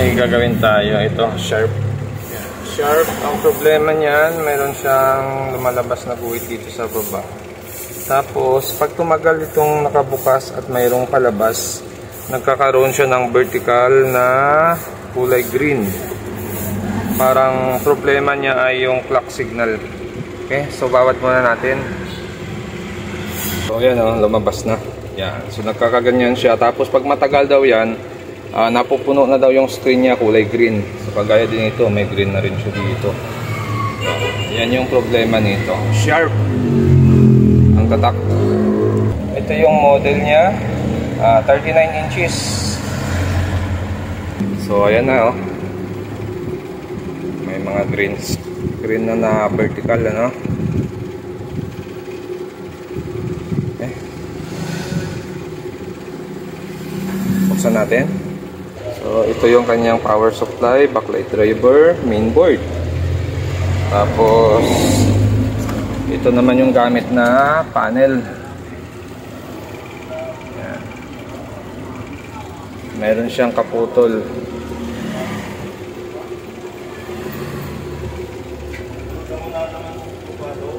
may gagawin tayo. Ito, sharp. Sharp, ang problema niyan, mayroon siyang lumalabas na guhit dito sa baba. Tapos, pag tumagal itong nakabukas at mayroong palabas, nagkakaroon siya ng vertical na kulay green. Parang problema niya ay yung clock signal. Okay, so bawat muna natin. So yan o, lumabas na. Yan, so nagkakaganyan siya. Tapos pag matagal daw yan, napupuno na daw yung screen niya kulay green. So kagaya din ito, may green na rin siya dito. So, yan yung problema nito. Sharp ang tatak. Ito yung model niya, 39 inches. So ayan na may mga green na vertical buksan natin. So ito yung kanyang power supply, backlight driver, mainboard. Tapos ito naman yung gamit na panel. Ayan. Meron siyang kaputol.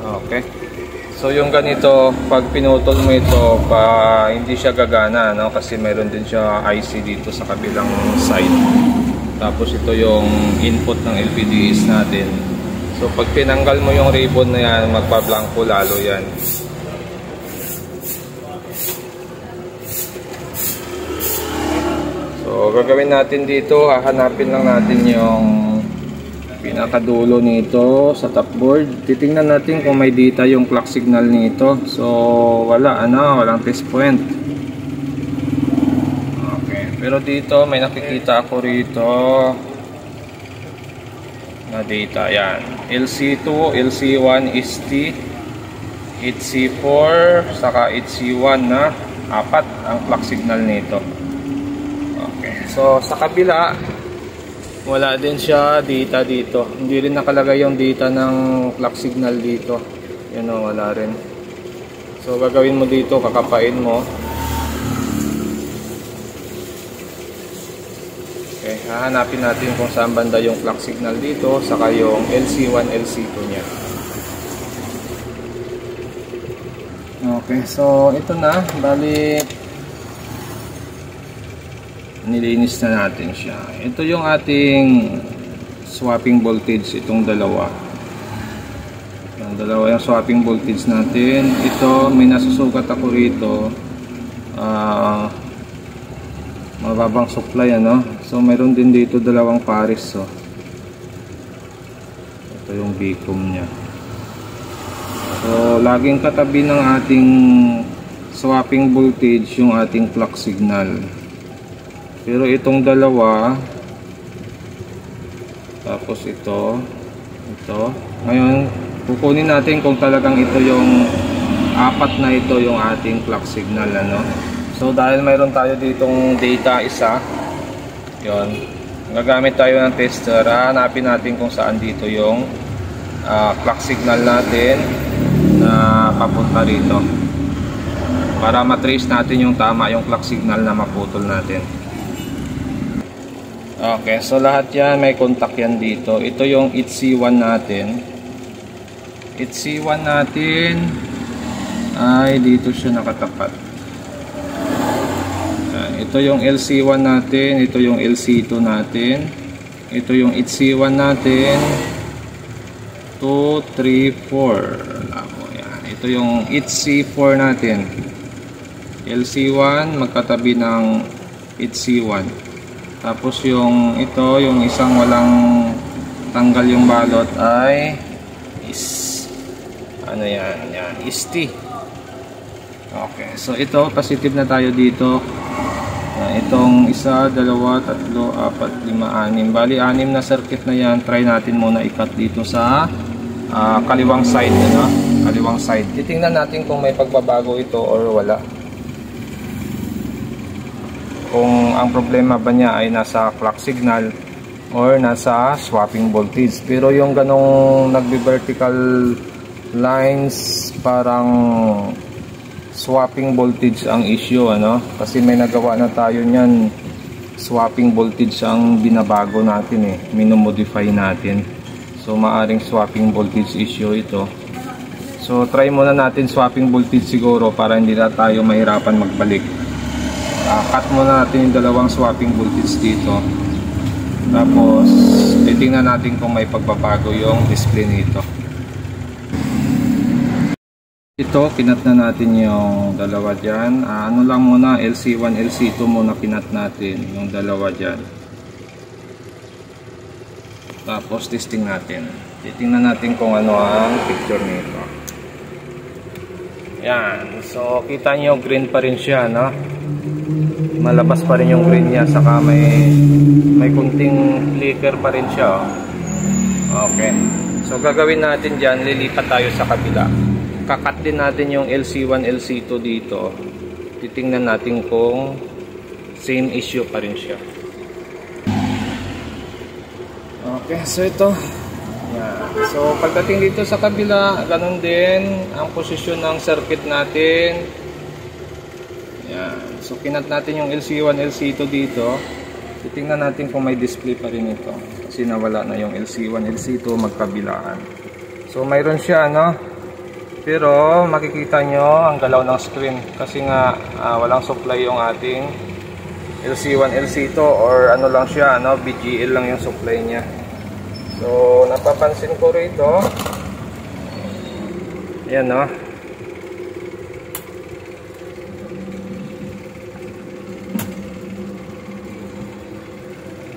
Okay. So yung ganito, pag pinutol mo ito, hindi siya gagana, kasi mayroon din siya IC dito sa kabilang side. Tapos ito yung input ng LPDs natin. So pag tinanggal mo yung ribbon na yan, magpa-blanco lalo yan. So gagawin natin dito, hahanapin lang natin yung pinakadulo nito sa top board. Titingnan natin kung may data yung clock signal nito. So walang test point. Okay, pero dito may nakikita ako rito na data. Yan, LC2, LC1, ST, HC4 saka HC1 na 4 ang clock signal nito. Okay, so sa kabila wala din siya data dito. Hindi rin nakalagay yung data ng clock signal dito. Yan wala rin. So gagawin mo dito, kakapain mo. Okay, hahanapin natin kung saan banda yung clock signal dito, saka yung LC1, LC2 niya. Okay, so ito na, bali nilinis na natin siya. Ito yung ating swapping voltage, itong dalawa. Yung dalawa yung swapping voltage natin. Ito, may nasusukat ako rito. Mababang supply, So, mayroon din dito dalawang pares, Ito yung Bcom niya. So, laging katabi ng ating swapping voltage yung ating clock signal. Pero itong dalawa, tapos ito, ngayon kukunin natin kung talagang ito yung 4 na ito yung ating clock signal, So dahil mayroon tayo ditong data isa, yon, gagamit tayo ng tester. Hanapin natin kung saan dito yung clock signal natin na papunta rito, para matrace natin yung tama yung clock signal na maputol natin. Okay, so lahat yan may contact yan dito. Ito yung HC1 natin. HC1 natin ay dito siya nakatapat. Ito yung LC1 natin, ito yung LC2 natin, ito yung HC1 natin, 2, 3, 4. Yan. Ito yung HC4 natin. LC1 magkatabi ng HC1. Tapos yung ito, yung isang walang tanggal yung balot ay ST. Okay, so ito positive na tayo dito. Itong 1, 2, 3, 4, 5, 6. Bali 6 na circuit na yan. Try natin muna i-cut dito sa kaliwang side, kaliwang side. Titingnan natin kung may pagbabago ito or wala. Kung ang problema ba niya ay nasa clock signal or nasa swapping voltage. Pero yung ganong nagbe-vertical lines, parang swapping voltage ang issue, kasi may nagawa na tayo niyan swapping voltage ang binabago natin eh, minomodify natin. So maaring swapping voltage issue ito. So try muna natin swapping voltage siguro para hindi na tayo mahirapan magbalik. Cut muna natin yung dalawang swapping voltage dito. Tapos titingnan natin kung may pagbabago yung display nito. Ito, kinat na natin yung dalawa dyan. Ano lang muna, LC1, LC2 muna kinat natin yung dalawa dyan. Tapos testing natin. Titingnan natin kung ano ang picture nito. Yan. So, kita nyo green pa rin siya, no? Malabas pa rin yung green niya. Saka may kunting flicker pa rin siya, oh. Okay. So, gagawin natin dyan. Lilipat tayo sa kabila. Kakat din natin yung LC1, LC2 dito. Titingnan natin kung same issue pa rin siya. Okay, so ito. Yan. So pagdating dito sa kabila, ganun din ang posisyon ng circuit natin. Yan. So kinat natin yung LC1, LC2 dito. Titingnan natin kung may display pa rin ito. Kasi nawala na yung LC1, LC2 magkabilaan. So mayroon siya, no? Pero makikita nyo ang galaw ng screen kasi nga walang supply yung ating LC1, LC2 or ano lang siya, ano, BGL lang yung supply niya. So napapansin ko rito, yan, no,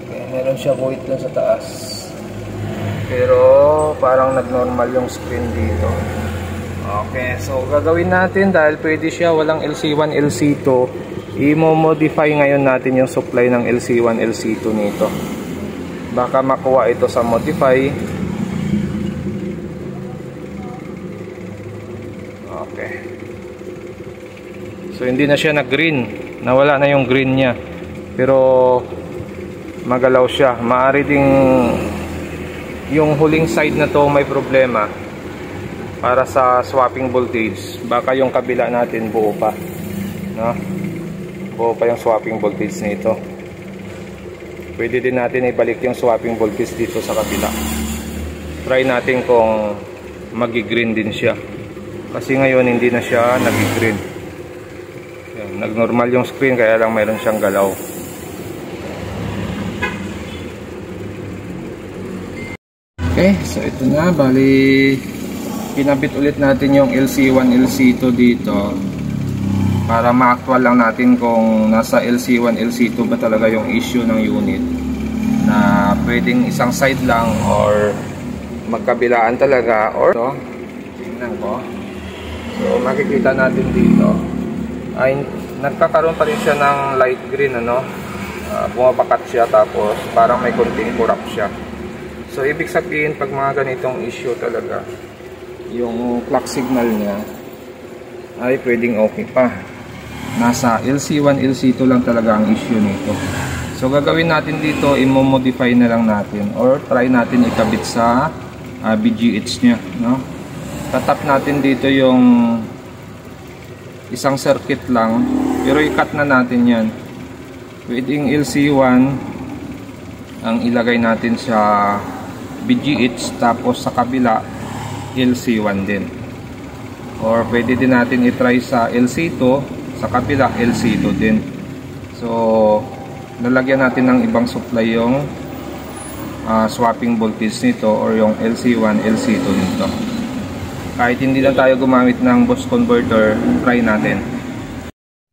okay, meron siya void dun sa taas pero parang nagnormal yung screen dito. Okay, so gagawin natin dahil pwede siya walang LC1, LC2, i-modify ngayon natin yung supply ng LC1, LC2 nito. Baka makuha ito sa modify. Okay. So hindi na siya nag-green. Nawala na yung green niya. Pero magalaw siya. Maaari ding yung huling side na to may problema. Para sa swapping voltage, baka yung kabila natin buo pa, no? Buo pa yung swapping voltage nito. Pwede din natin ibalik yung swapping voltage dito sa kabila. Try natin kung magi-green din siya. Kasi ngayon hindi na siya nagi-green. Nag-normal yung screen kaya lang mayroon siyang galaw. Okay, so ito na, bali kinabit ulit natin yung LC1, LC2 dito para ma-actual lang natin kung nasa LC1, LC2 ba talaga yung issue ng unit, na pwedeng isang side lang or magkabilaan talaga, or ito, tingnan ko. So makikita natin dito ay nagkakaroon pa rin siya ng light green, ano, bumabakat siya tapos parang may konting corrupt siya. So ibig sabihin pag mga ganitong issue talaga, yung clock signal niya ay pwedeng okay pa. Nasa LC1, LC2 lang talaga ang issue nito. So gagawin natin dito, i-modify na lang natin or try natin ikabit sa BGH niya, no? Tatap natin dito yung isang circuit lang, pero i-cut na natin yan. Pwedeng LC1 ang ilagay natin sa BGH, tapos sa kabila LC1 din, or pwede din natin i-try sa LC2, sa kabila LC2 din. So lalagyan natin ng ibang supply yung swapping voltage nito or yung LC1, LC2 nito. Kahit hindi na tayo gumamit ng boost converter, try natin.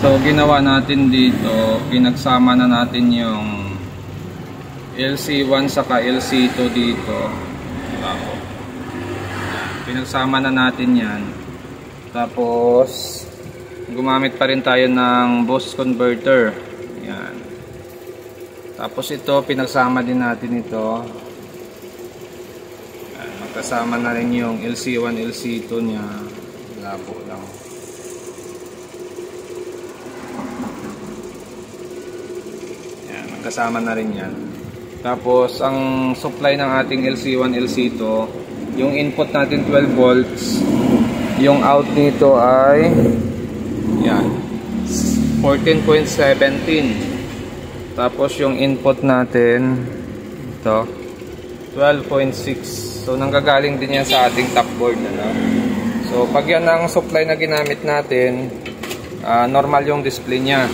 So ginawa natin dito, pinagsama na natin yung LC1 saka LC2 dito. Pinagsama na natin yan. Tapos gumamit pa rin tayo ng boost converter. Yan. Tapos ito, pinagsama din natin ito. Yan. Magkasama na rin yung LC1, LC2 nya. Labo lang. Yan. Magkasama na rin yan. Tapos ang supply ng ating LC1, LC2, yung input natin 12 volts, yung out nito ay yan 14.17. Tapos yung input natin, ito, 12.6. So nanggagaling din yan sa ating top board. So pag yan ang supply na ginamit natin, normal yung display niya.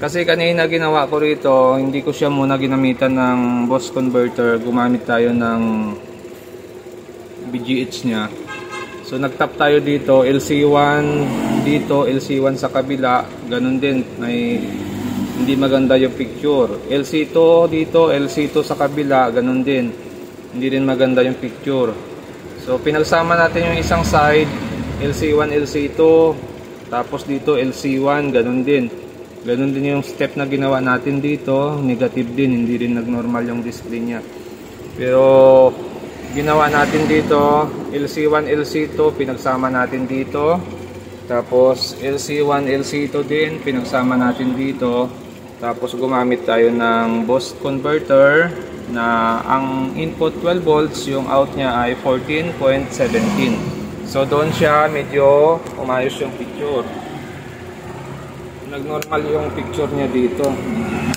Kasi kanina ginawa ko rito, hindi ko siya muna ginamitan ng boost converter. Gumamit tayo ng BGH niya. So nagtap tayo dito, LC1 dito, LC1 sa kabila, ganun din, may hindi maganda yung picture. LC2 dito, LC2 sa kabila, ganun din, hindi rin maganda yung picture. So pinagsama natin yung isang side, LC1, LC2, tapos dito LC1, ganun din. Ganun din yung step na ginawa natin dito, negative din, hindi rin nagnormal yung display niya. Pero ginawa natin dito, LC1, LC2, pinagsama natin dito. Tapos LC1, LC2 din, pinagsama natin dito. Tapos gumamit tayo ng boost converter na ang input 12 volts, yung out niya ay 14.17. So doon siya medyo umayos yung picture. Nagnormal yung picture niya dito.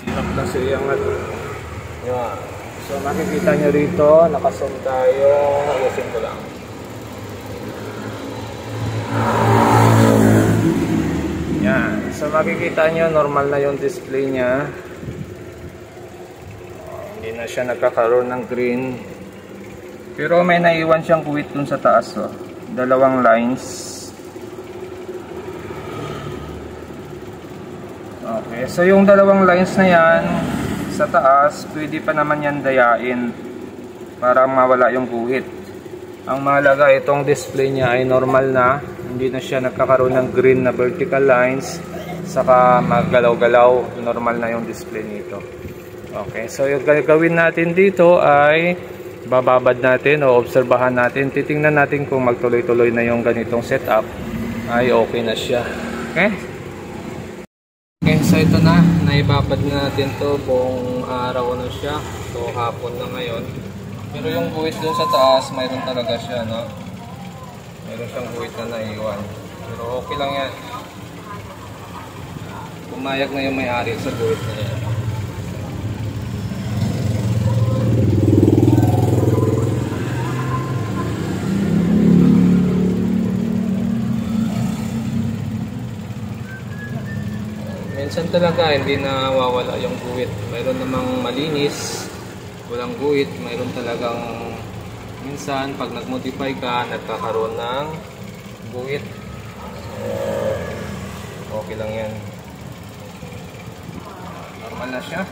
Hirap kasi yung yan. So makikita nyo rito, nakazoom tayo. Ayusin ko lang. Yan. So makikita nyo, normal na yung display niya. Hindi na siya nagkakaroon ng green. Pero may naiwan siyang guhit dun sa taas. Oh. Dalawang lines. Okay, so yung dalawang lines na yan sa taas, pwede pa naman yan dayain para mawala yung guhit. Ang mahalaga, itong display niya ay normal na, hindi na siya nagkakaroon ng green na vertical lines, saka maggalaw-galaw, normal na yung display nito. Okay, so yung gagawin natin dito ay bababad natin o obserbahan natin, titingnan natin kung magtuloy-tuloy na yung ganitong setup, ay okay na siya. Okay? Okay, so ito na, naibabad na natin to, buong araw na siya. So hapon na ngayon. Pero yung guhit dun sa taas, mayroon talaga siya, no? Mayroon siyang guhit na naiwan. Pero okay lang yan. Pumayag na yung may-ari sa guhit na yan. Minsan talaga hindi na wawala yung guhit. Mayroon namang malinis, walang guhit. Mayroon talagang minsan pag nag-modify ka, nagkakaroon ng guhit. Okay lang yan. Normal na siya.